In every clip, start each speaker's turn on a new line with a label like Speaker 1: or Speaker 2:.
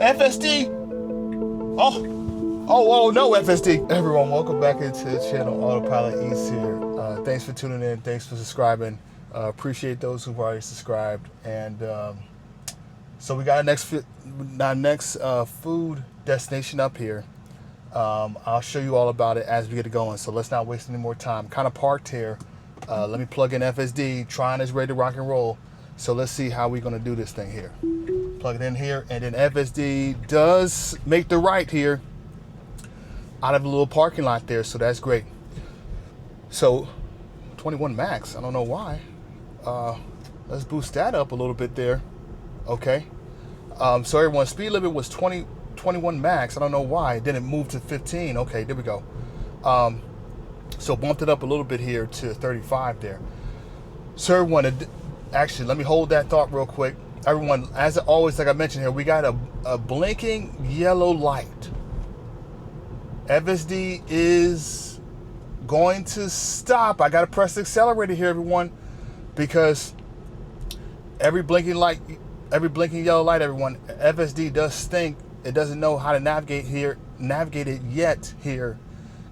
Speaker 1: FSD. Oh, no, FSD. Everyone, welcome back into the channel. Autopilot East here. Thanks for tuning in. Thanks for subscribing. Appreciate those who've already subscribed. And so we got our next food destination up here. I'll show you all about it as we get it going. So let's not waste any more time. Kind of parked here. Let me plug in FSD. Trying is ready to rock and roll. So let's see how we're going to do this thing here. Plug it in here, and then FSD does make the right here out of a little parking lot there, so that's great. So 21 max, I don't know why. Let's boost that up a little bit there. Okay. So everyone, speed limit was 21 max. I don't know why it didn't move to 15. Okay, there we go. So bumped it up a little bit here to 35 there. So everyone, actually, let me hold that thought real quick. Everyone, as always, like I mentioned here, we got a blinking yellow light. FSD is going to stop. I got to press the accelerator here, everyone, because every blinking yellow light, everyone, FSD does think it doesn't know how to navigate it yet here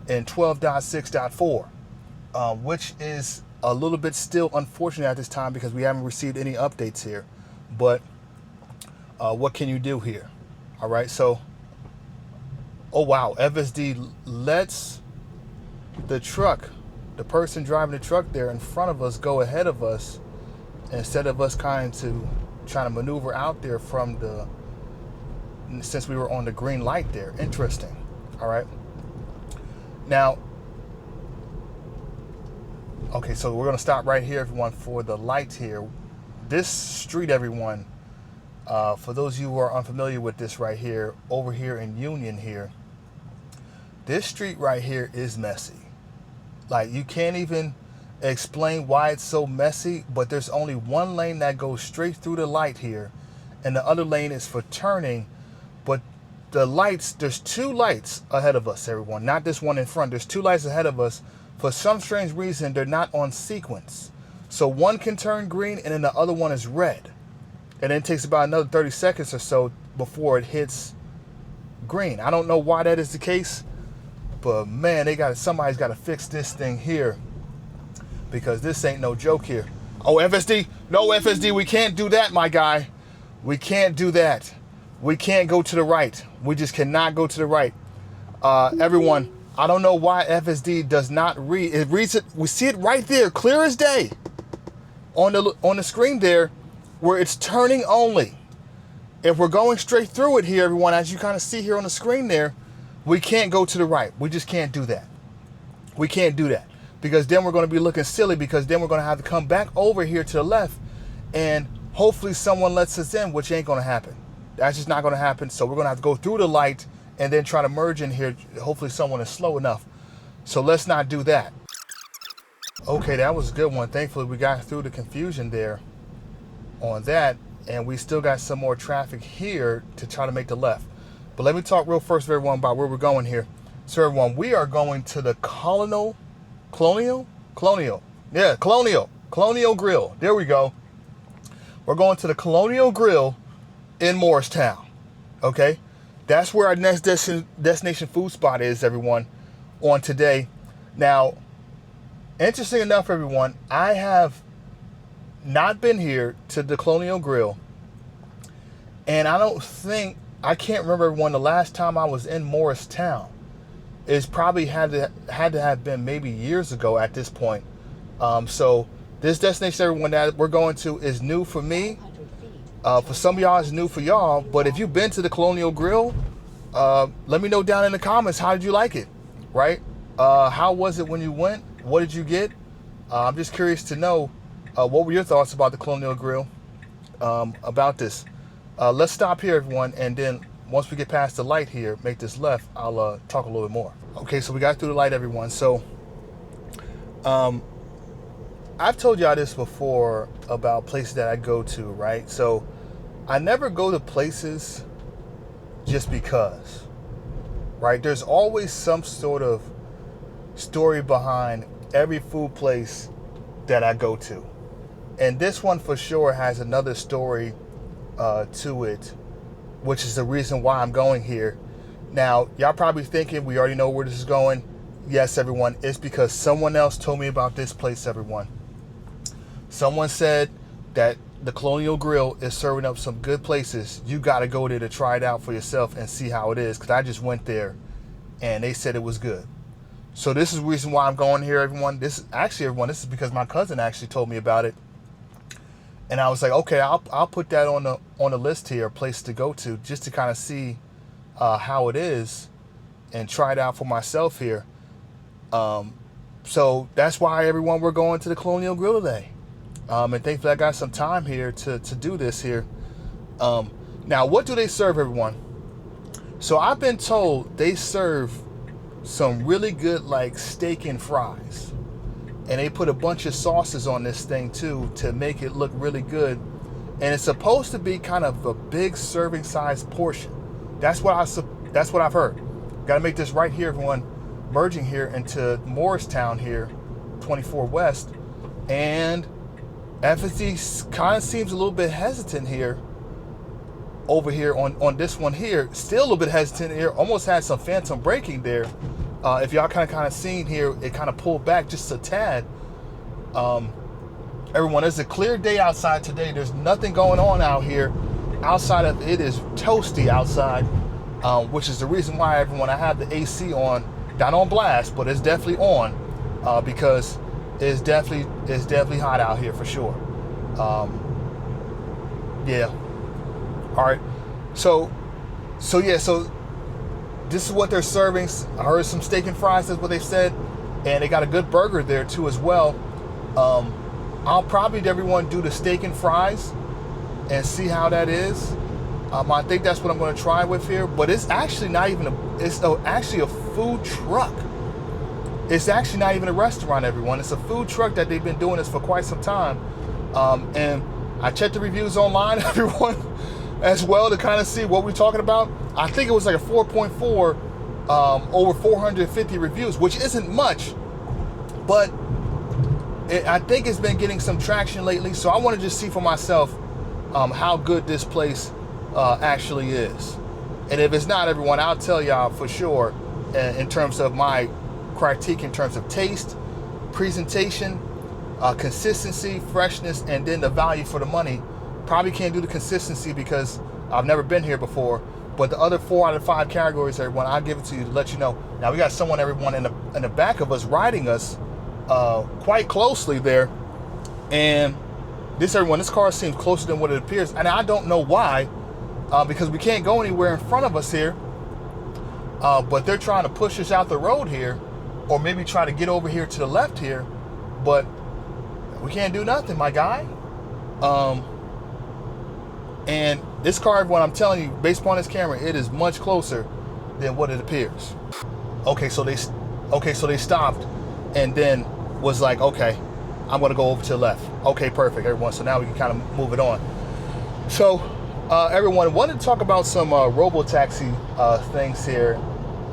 Speaker 1: in 12.6.4, which is a little bit still unfortunate at this time because we haven't received any updates here. But what can you do here? All right, so, oh wow, FSD lets the person driving the truck there in front of us go ahead of us instead of us trying to maneuver out there since we were on the green light there. Interesting. All right. Now, okay, so we're going to stop right here, everyone, for the light here. This street, everyone, for those of you who are unfamiliar with this right here, over here in Union here, this street right here is messy. Like, you can't even explain why it's so messy, but there's only one lane that goes straight through the light here, and the other lane is for turning. But the lights, there's two lights ahead of us, everyone, not this one in front. There's two lights ahead of us. For some strange reason, they're not on sequence. So one can turn green and then the other one is red. And then it takes about another 30 seconds or so before it hits green. I don't know why that is the case, but man, somebody's got to fix this thing here because this ain't no joke here. Oh, FSD, no FSD, we can't do that, my guy. We can't do that. We can't go to the right. We just cannot go to the right. Everyone, I don't know why FSD does not read. It reads it. We see it right there, clear as day. On the screen there, where it's turning only. If we're going straight through it here, everyone, as you kind of see here on the screen there, we can't go to the right. We just can't do that. We can't do that because then we're going to be looking silly because then we're going to have to come back over here to the left and hopefully someone lets us in, which ain't going to happen. That's just not going to happen. So we're going to have to go through the light and then try to merge in here. Hopefully someone is slow enough. So let's not do that. Okay, that was a good one. Thankfully, we got through the confusion there on that, and we still got some more traffic here to try to make the left. But let me talk real first with everyone about where we're going here. So everyone, we are going to the Colonial Grill. There we go. We're going to the Colonial Grill in Morristown. Okay, that's where our next destination food spot is, everyone, on today. Now, interesting enough, everyone, I have not been here to the Colonial Grill, and I can't remember, everyone, the last time I was in Morristown. It's probably had to have been maybe years ago at this point. So this destination, everyone, that we're going to is new for me. For some of y'all, it's new for y'all. But if you've been to the Colonial Grill, let me know down in the comments, how did you like it, right? How was it when you went? What did you get? I'm just curious to know what were your thoughts about the Colonial Grill, about this. Let's stop here, everyone, and then once we get past the light here, make this left, I'll talk a little bit more. Okay, so we got through the light, everyone. So I've told y'all this before about places that I go to, right? So I never go to places just because, right? There's always some sort of story behind every food place that I go to. And this one for sure has another story to it which is the reason why I'm going here. Now, y'all probably thinking we already know where this is going. Yes, everyone, it's because someone else told me about this place, everyone. Someone said that the Colonial Grill is serving up some good places. You got to go there to try it out for yourself and see how it is, because I just went there and they said it was good. So this is the reason why I'm going here, everyone. This is because my cousin actually told me about it. And I was like, okay, I'll put that on the list here, a place to go to, just to kind of see how it is and try it out for myself here. So that's why, everyone, we're going to the Colonial Grill today. And thankfully I got some time here to do this here. Now, what do they serve, everyone? So I've been told they serve some really good, like, steak and fries. And they put a bunch of sauces on this thing too to make it look really good. And it's supposed to be kind of a big serving size portion. That's what I've heard. Got to make this right here, everyone. Merging here into Morristown here, 24 West. And FSD kind of seems a little bit hesitant here. Over here on this one here. Still a little bit hesitant here. Almost had some phantom braking there. If y'all kind of seen here, it kind of pulled back just a tad. Everyone, it's a clear day outside today. There's nothing going on out here. Outside of it is toasty outside, which is the reason why, everyone, I have the AC on, not on blast, but it's definitely on, because it's definitely hot out here for sure. Yeah. All right. So this is what they're serving. I heard some steak and fries, that's what they said. And they got a good burger there too as well. I'll probably, everyone, do the steak and fries and see how that is. I think that's what I'm going to try with here. But it's actually not even actually a food truck. It's actually not even a restaurant, everyone. It's a food truck that they've been doing this for quite some time. And I checked the reviews online, everyone, as well, to kind of see what we're talking about. I think it was like a 4.4, over 450 reviews, which isn't much, but I think it's been getting some traction lately. So I want to just see for myself how good this place actually is. And if it's not, everyone, I'll tell y'all for sure in terms of my critique, in terms of taste, presentation, consistency, freshness, and then the value for the money. Probably can't do the consistency because I've never been here before, but the other 4 out of 5 categories, everyone, I'll give it to you to let you know. Now we got someone, everyone, in the back of us riding us quite closely there, and this car seems closer than what it appears, and I don't know why, because we can't go anywhere in front of us here, but they're trying to push us out the road here, or maybe try to get over here to the left here, but we can't do nothing, my guy. And this car, everyone, I'm telling you, based upon this camera, it is much closer than what it appears. Okay, so they stopped and then was like, okay, I'm gonna go over to the left. Okay, perfect, everyone. So now we can kind of move it on. So everyone, wanted to talk about some Robotaxi things here.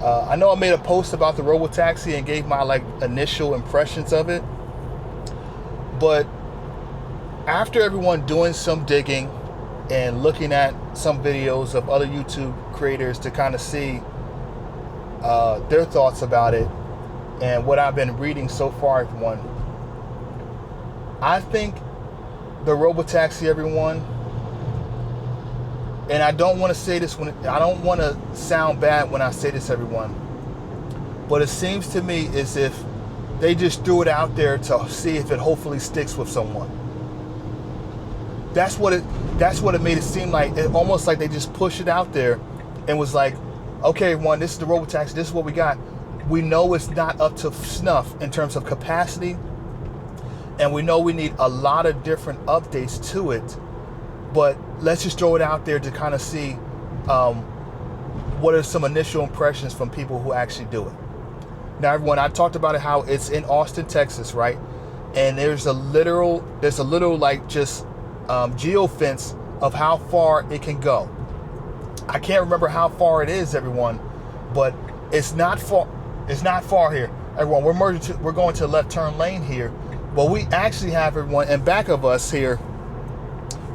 Speaker 1: I know I made a post about the Robotaxi and gave my initial impressions of it, but after everyone doing some digging and looking at some videos of other YouTube creators to kind of see their thoughts about it, and what I've been reading so far, everyone, I think the Robotaxi, everyone, and I don't want to say this I don't want to sound bad when I say this, everyone, but it seems to me as if they just threw it out there to see if it hopefully sticks with someone. That's what it made it seem like. It almost like they just pushed it out there and was like, okay, everyone, this is the Robotaxi, this is what we got. We know it's not up to snuff in terms of capacity, and we know we need a lot of different updates to it, but let's just throw it out there to kind of see what are some initial impressions from people who actually do it. Now, everyone, I talked about it, how it's in Austin, Texas, right? And there's a literal geofence of how far it can go. I can't remember how far it is, everyone, but it's not far. It's not far here, everyone. We're going to the left turn lane here, but we actually have, everyone, in back of us here,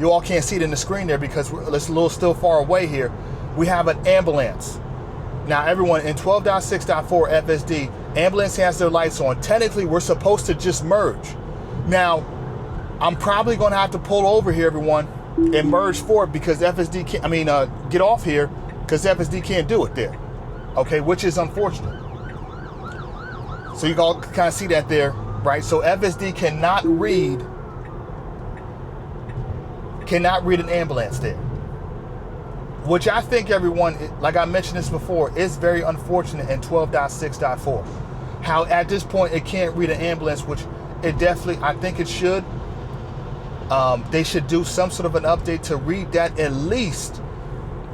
Speaker 1: You all can't see it in the screen there because it's a little still far away here. We have an ambulance. Now everyone, in 12.6.4 FSD, ambulance has their lights on. Technically, we're supposed to just merge. Now, I'm probably going to have to pull over here, everyone, and merge forward because FSD can't, get off here because FSD can't do it there. Okay, which is unfortunate. So you all kind of see that there, right? So FSD cannot read an ambulance there. Which I think, everyone, like I mentioned this before, is very unfortunate in 12.6.4. How at this point it can't read an ambulance, which it definitely, I think it should. They should do some sort of an update to read that at least.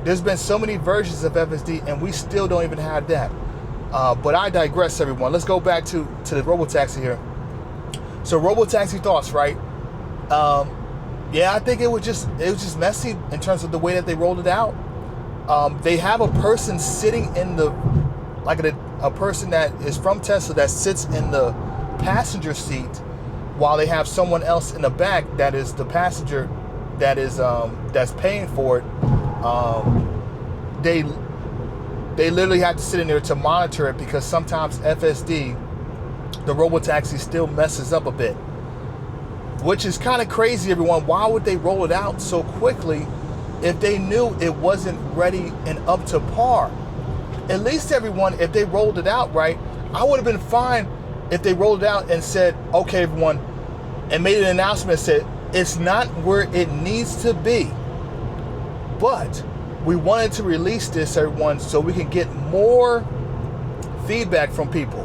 Speaker 1: There's been so many versions of FSD and we still don't even have that. But I digress, everyone. Let's go back to the Robotaxi here. So Robotaxi Thoughts, right? Yeah, I think it was just messy in terms of the way that they rolled it out. They have a person sitting in the, like a person that is from Tesla that sits in the passenger seat while they have someone else in the back that is the passenger that is that's paying for it. They literally have to sit in there to monitor it because sometimes FSD, the Robotaxi, still messes up a bit. Which is kind of crazy, everyone. Why would they roll it out so quickly if they knew it wasn't ready and up to par? At least, everyone, if they rolled it out right, I would have been fine if they rolled it out and said, okay, everyone, and made an announcement that said, it's not where it needs to be. But we wanted to release this, everyone, so we can get more feedback from people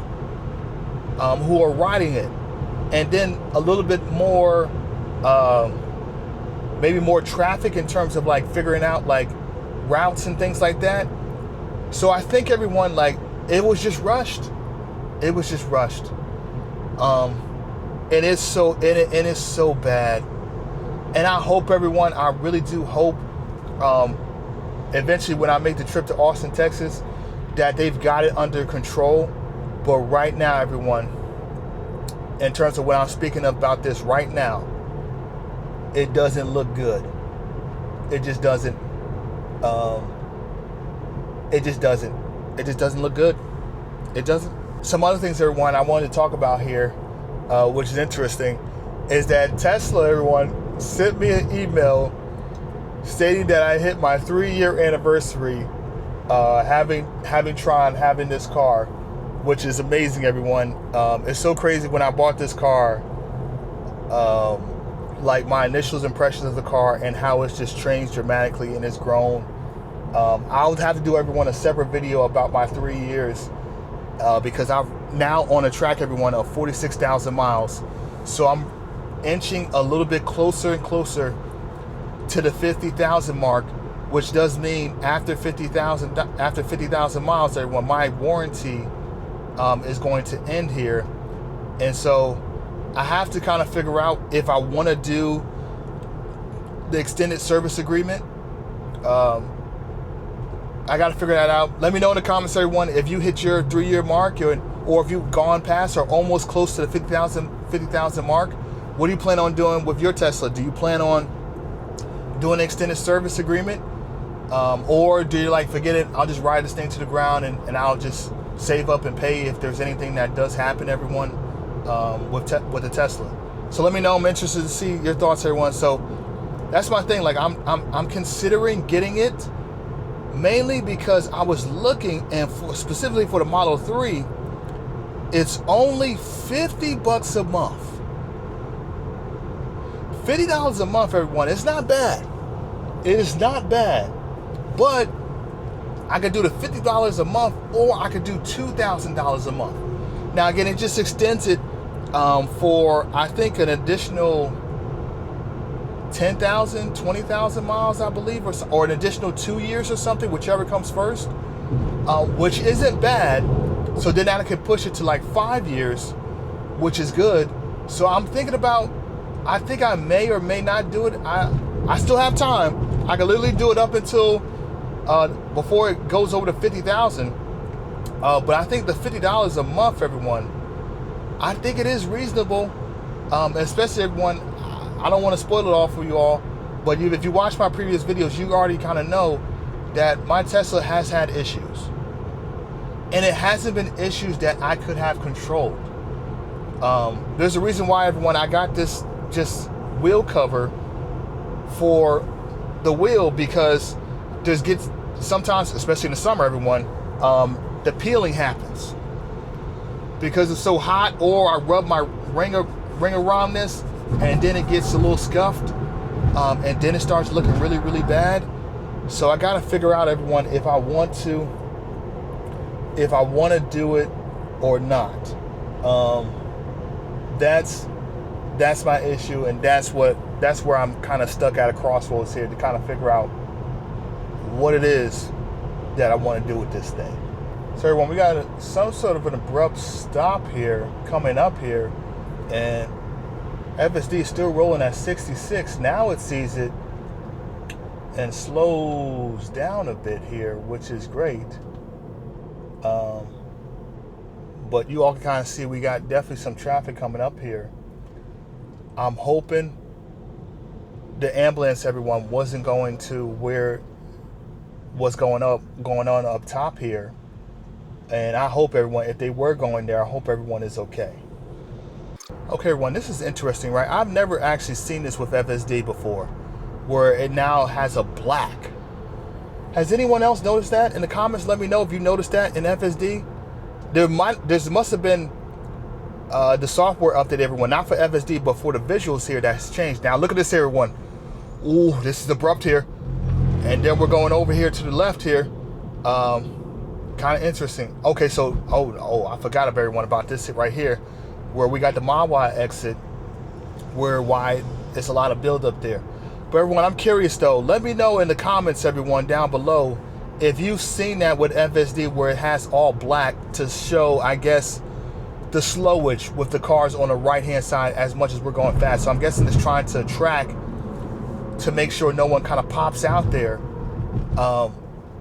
Speaker 1: who are riding it. And then a little bit more, maybe more traffic in terms of like figuring out like routes and things like that. So I think, everyone, like, it was just rushed. It was just rushed. And it's so bad. And I hope, everyone, I really do hope, eventually when I make the trip to Austin, Texas, that they've got it under control. But right now, everyone, in terms of what I'm speaking about this right now, it doesn't look good. It just doesn't. It just doesn't look good. It doesn't. Some other things, everyone, I wanted to talk about here, which is interesting, is that Tesla, everyone, sent me an email stating that I hit my 3-year anniversary having this car, which is amazing, everyone. It's so crazy. When I bought this car, like my initial impressions of the car and how it's just changed dramatically and it's grown. I'll have to do, everyone, a separate video about my 3 years because I'm now on a track, everyone, of 46,000 miles. So I'm inching a little bit closer and closer to the 50,000 mark, which does mean after 50,000 miles, everyone, my warranty is going to end here. And so I have to kind of figure out if I want to do the extended service agreement. I got to figure that out. Let me know in the comments, everyone, if you hit your 3-year mark or if you've gone past or almost close to the 50,000 mark. What do you plan on doing with your Tesla? Do you plan on doing an extended service agreement? Or do you like, forget it, I'll just ride this thing to the ground and I'll just save up and pay if there's anything that does happen, everyone, with the Tesla. So let me know. I'm interested to see your thoughts, everyone. So that's my thing. Like I'm considering getting it mainly because I was looking, and specifically for the Model 3, it's only $50 a month. $50 a month, everyone. It's not bad. It is not bad. But I could do the $50 a month, or I could do $2,000 a month. Now, again, it just extends it for, I think, an additional 10,000, 20,000 miles, I believe, or an additional 2 years or something, whichever comes first, which isn't bad. So then I could push it to like 5 years, which is good. So I'm thinking about, I think I may or may not do it. I still have time. I can literally do it up until before it goes over to 50,000. But I think the $50 a month, everyone, I think it is reasonable, especially, everyone. I don't want to spoil it all for you all, But if you watch my previous videos, you already kind of know that my Tesla has had issues. And it hasn't been issues that I could have controlled. There's a reason why, everyone, I got this just wheel cover for the wheel, because sometimes, especially in the summer, everyone, the peeling happens because it's so hot, or I rub my ring around this and then it gets a little scuffed, and then it starts looking really, really bad. So I got to figure out, everyone, if I want to do it or not. That's my issue, and that's where I'm kind of stuck at a crossroads here, to kind of figure out what it is that I want to do with this thing. So everyone, we got some sort of an abrupt stop here coming up here, and FSD is still rolling at 66. Now it sees it and slows down a bit here, which is great. But you all can kind of see we got definitely some traffic coming up here. I'm hoping the ambulance, everyone, wasn't going to where what's going on up top here. And I hope everyone, if they were going there, I hope everyone is okay. Okay, everyone, this is interesting, right? I've never actually seen this with FSD before, where it now has a black. Has anyone else noticed that? In the comments, let me know if you noticed that in FSD. There must have been the software update, everyone, not for FSD, but for the visuals here that's changed. Now look at this here, everyone. Ooh, this is abrupt here. And then we're going over here to the left here. Kind of interesting. Okay, so, I forgot about everyone about this right here, where we got the Mawa exit, why it's a lot of build-up there. But everyone, I'm curious though. Let me know in the comments, everyone, down below, if you've seen that with FSD, where it has all black to show, I guess, the slowage with the cars on the right-hand side as much as we're going fast. So I'm guessing it's trying to track to make sure no one kind of pops out there.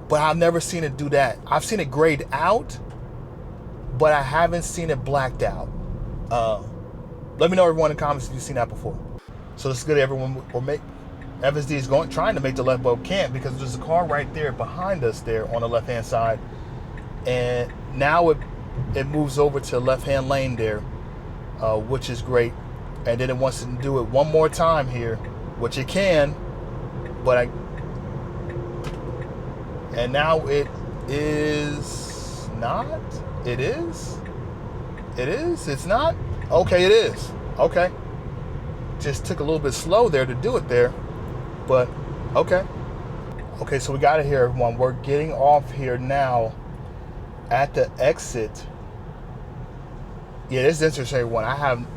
Speaker 1: But I've never seen it do that. I've seen it grayed out, but I haven't seen it blacked out. Let me know, everyone, in the comments if you've seen that before. So this is good, everyone. FSD is trying to make the left, but can't, because there's a car right there behind us there on the left-hand side. And now it moves over to the left-hand lane there, which is great. And then it wants to do it one more time here, which it can, but and now it is not. It is. It's not. Okay, it is. Okay. Just took a little bit slow there to do it there, but okay. Okay, so we got it here, everyone. We're getting off here now at the exit. Yeah, this is interesting, everyone. I haven't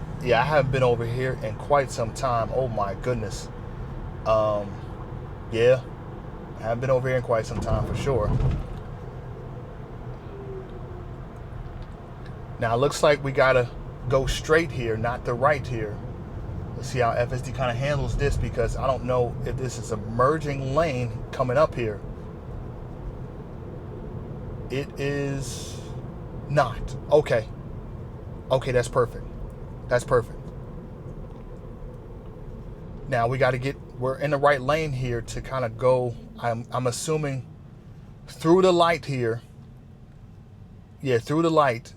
Speaker 1: been over here in quite some time. Oh my goodness. Yeah, I haven't been over here in quite some time for sure. Now it looks like we gotta go straight here, not the right here. Let's see how FSD kind of handles this, because I don't know if this is a merging lane coming up here. It is not. Okay. Okay, that's perfect. That's perfect. Now we got to we're in the right lane here to kind of go, I'm assuming, through the light here. Yeah, through the light.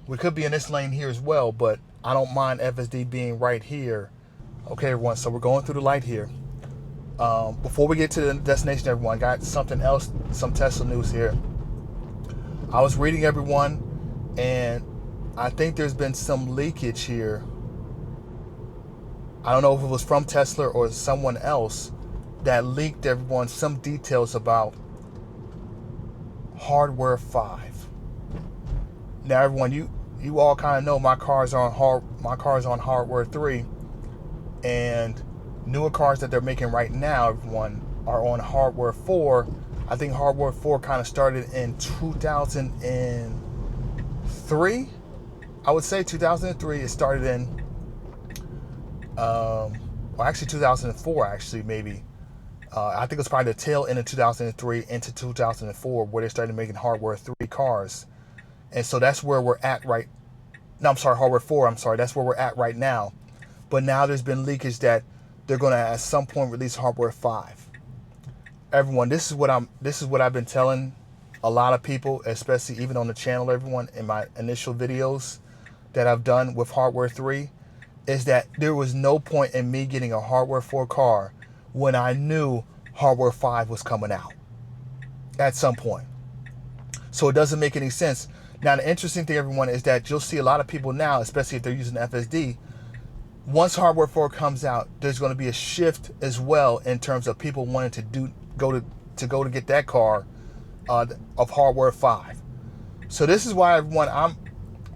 Speaker 1: We could be in this lane here as well, but I don't mind FSD being right here. Okay, everyone, so we're going through the light here. Before we get to the destination, everyone, I got something else, some Tesla news here. I was reading, everyone, and I think there's been some leakage here. I don't know if it was from Tesla or someone else that leaked, everyone, some details about hardware 5. Now, everyone, you all kind of know my car's on hardware 3, and newer cars that they're making right now, everyone, are on hardware 4. I think hardware 4 kind of started in 2003. I would say 2003. It started in, well, actually 2004, actually, maybe. I think it was probably the tail end of 2003 into 2004 where they started making hardware 3 cars. And so that's where we're at hardware 4, that's where we're at right now. But now there's been leakage that they're going to at some point release hardware 5. Everyone, this is what I've been telling a lot of people, especially even on the channel, everyone, in my initial videos that I've done with hardware 3, is that there was no point in me getting a hardware 4 car when I knew hardware 5 was coming out at some point. So it doesn't make any sense. Now, the interesting thing, everyone, is that you'll see a lot of people now, especially if they're using FSD, once hardware 4 comes out, there's going to be a shift as well in terms of people wanting to go to get that car of hardware 5. So this is why, everyone,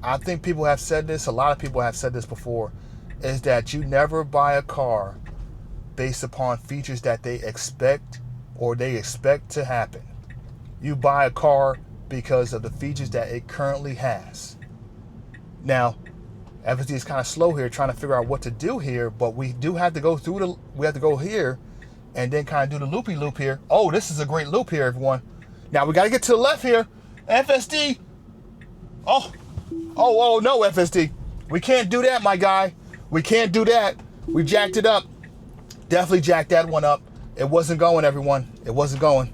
Speaker 1: I think people have said this, a lot of people have said this before, is that you never buy a car based upon features that they expect or they expect to happen. You buy a car because of the features that it currently has. Now, FSD is kind of slow here trying to figure out what to do here, but we do have to go here and then kind of do the loopy loop here. Oh, this is a great loop here, everyone. Now we got to get to the left here. FSD. Oh, no, FSD. We can't do that, my guy. We can't do that. We jacked it up. Definitely jacked that one up. It wasn't going, everyone. It wasn't going.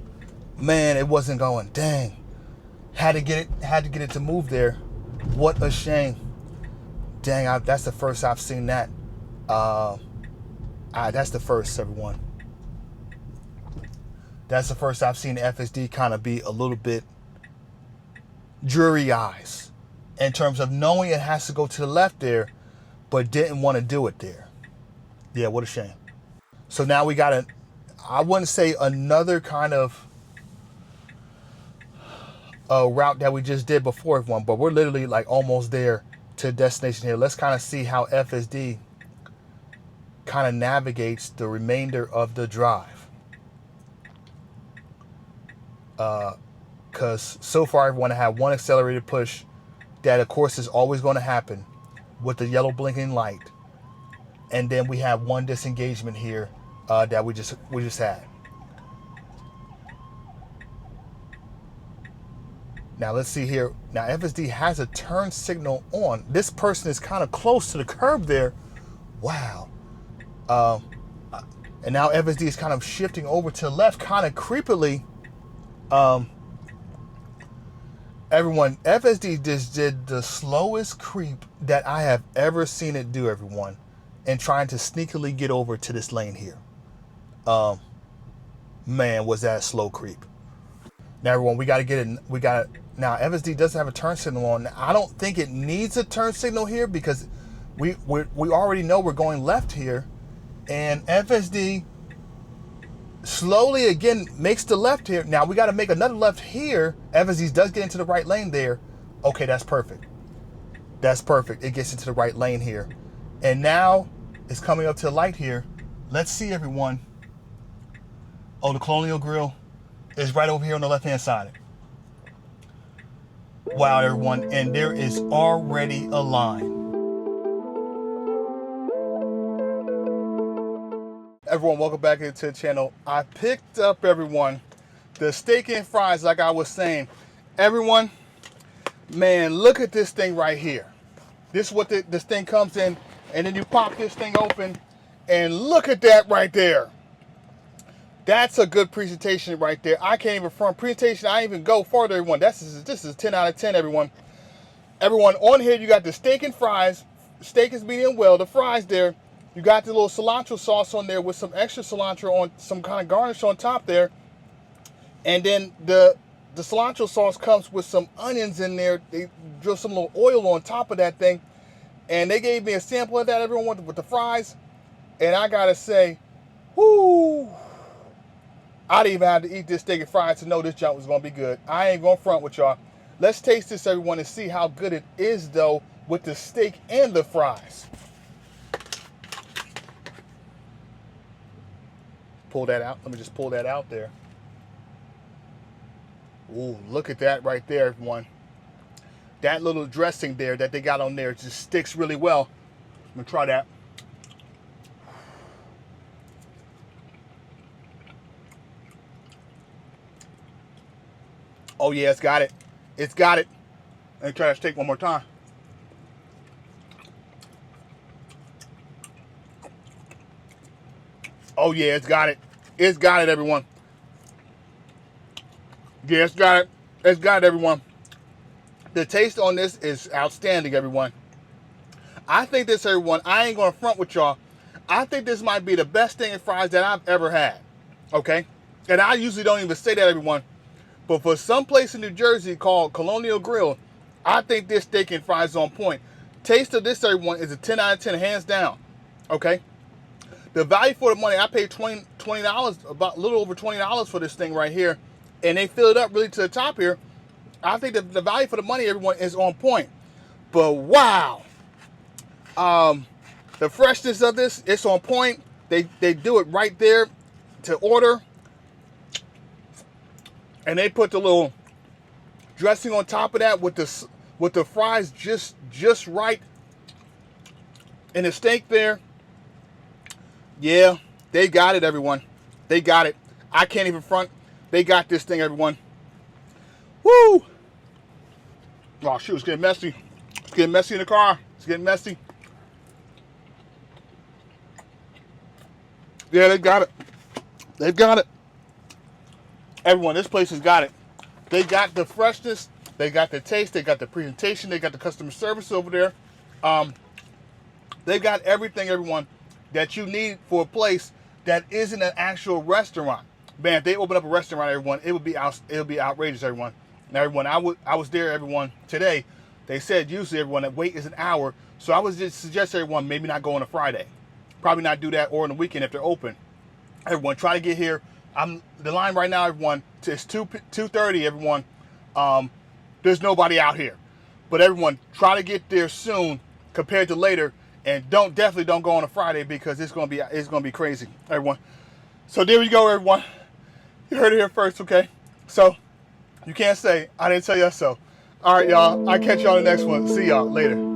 Speaker 1: Man, it wasn't going. Dang. Had to get it to move there. What a shame. Dang, that's the first I've seen that. That's the first, everyone. That's the first I've seen FSD kind of be a little bit dreary eyes in terms of knowing it has to go to the left there, but didn't want to do it there. Yeah, what a shame. So now we got I wouldn't say another kind of route that we just did before, everyone, but we're literally like almost there to destination here. Let's kind of see how FSD kind of navigates the remainder of the drive. Because so far everyone had one accelerated push that of course is always going to happen with the yellow blinking light, and then we have one disengagement here that we just had. Now let's see here. Now FSD has a turn signal on. This person is kind of close to the curb there. Wow. And now FSD is kind of shifting over to the left, kind of creepily. Everyone, FSD just did the slowest creep that I have ever seen it do, everyone, in trying to sneakily get over to this lane here. Man, was that a slow creep. Now, everyone, we got to get it. Now, FSD does have a turn signal on. I don't think it needs a turn signal here because we already know we're going left here, and FSD slowly again makes the left here. Now we got to make another left here. FSD does get into the right lane there. Okay, that's perfect. That's perfect. It gets into the right lane here, and now it's coming up to the light here. Let's see, everyone. Oh, the Colonial grill is right over here on the left hand side. Wow, everyone, and there is already a line. Everyone, welcome back into the channel. I picked up, everyone, the steak and fries like I was saying. Everyone, man, look at this thing right here. This is what this thing comes in, and then you pop this thing open, and look at that right there. That's a good presentation right there. I can't even front presentation. I even go farther, everyone. This is 10 out of 10, everyone. Everyone, on here you got the steak and fries. Steak is medium well. The fries there. You got the little cilantro sauce on there with some extra cilantro on, some kind of garnish on top there. And then the cilantro sauce comes with some onions in there. They drill some little oil on top of that thing. And they gave me a sample of that, everyone, with the fries. And I gotta say, whoo, I didn't even have to eat this steak and fries to know this junk was gonna be good. I ain't gonna front with y'all. Let's taste this, everyone, and see how good it is, though, with the steak and the fries. Pull that out. Let me just pull that out there. Ooh, look at that right there, everyone. That little dressing there that they got on there just sticks really well. I'm gonna try that. Oh yeah, it's got it. It's got it. Let me try that steak one more time. Oh yeah, it's got it. It's got it, everyone. Yeah, it's got it. It's got it, everyone. The taste on this is outstanding, everyone. I think this, everyone, I ain't gonna front with y'all. I think this might be the best thing in fries that I've ever had. Okay? And I usually don't even say that, everyone. But for some place in New Jersey called Colonial Grill, I think this steak and fries is on point. Taste of this, everyone, is a 10 out of 10, hands down. Okay? The value for the money, I paid $20, about a little over $20 for this thing right here. And they fill it up really to the top here. I think the value for the money, everyone, is on point. But wow. The freshness of this, it's on point. They do it right there to order. And they put the little dressing on top of that with the fries just right. And the steak there. Yeah, they got it, everyone. They got it. I can't even front. They got this thing, everyone. Woo! Oh, shoot, it's getting messy. It's getting messy in the car. It's getting messy. Yeah, they got it. They've got it. Everyone, this place has got it. They got the freshness. They got the taste. They got the presentation. They got the customer service over there. They got everything, everyone, that you need for a place that isn't an actual restaurant. Man, if they open up a restaurant, everyone, it would be outrageous, everyone. Now, everyone, I was there, everyone, today. They said usually, everyone, that wait is an hour. So I was just suggest everyone maybe not go on a Friday. Probably not do that, or on the weekend if they're open. Everyone, try to get here. The line right now, everyone, it's 2:30, everyone. There's nobody out here. But everyone, try to get there soon compared to later. And definitely don't go on a Friday, because it's gonna be crazy, everyone. So there you go, everyone. You heard it here first, okay? So you can't say I didn't tell you so. All right, y'all. I'll catch y'all in the next one. See y'all later.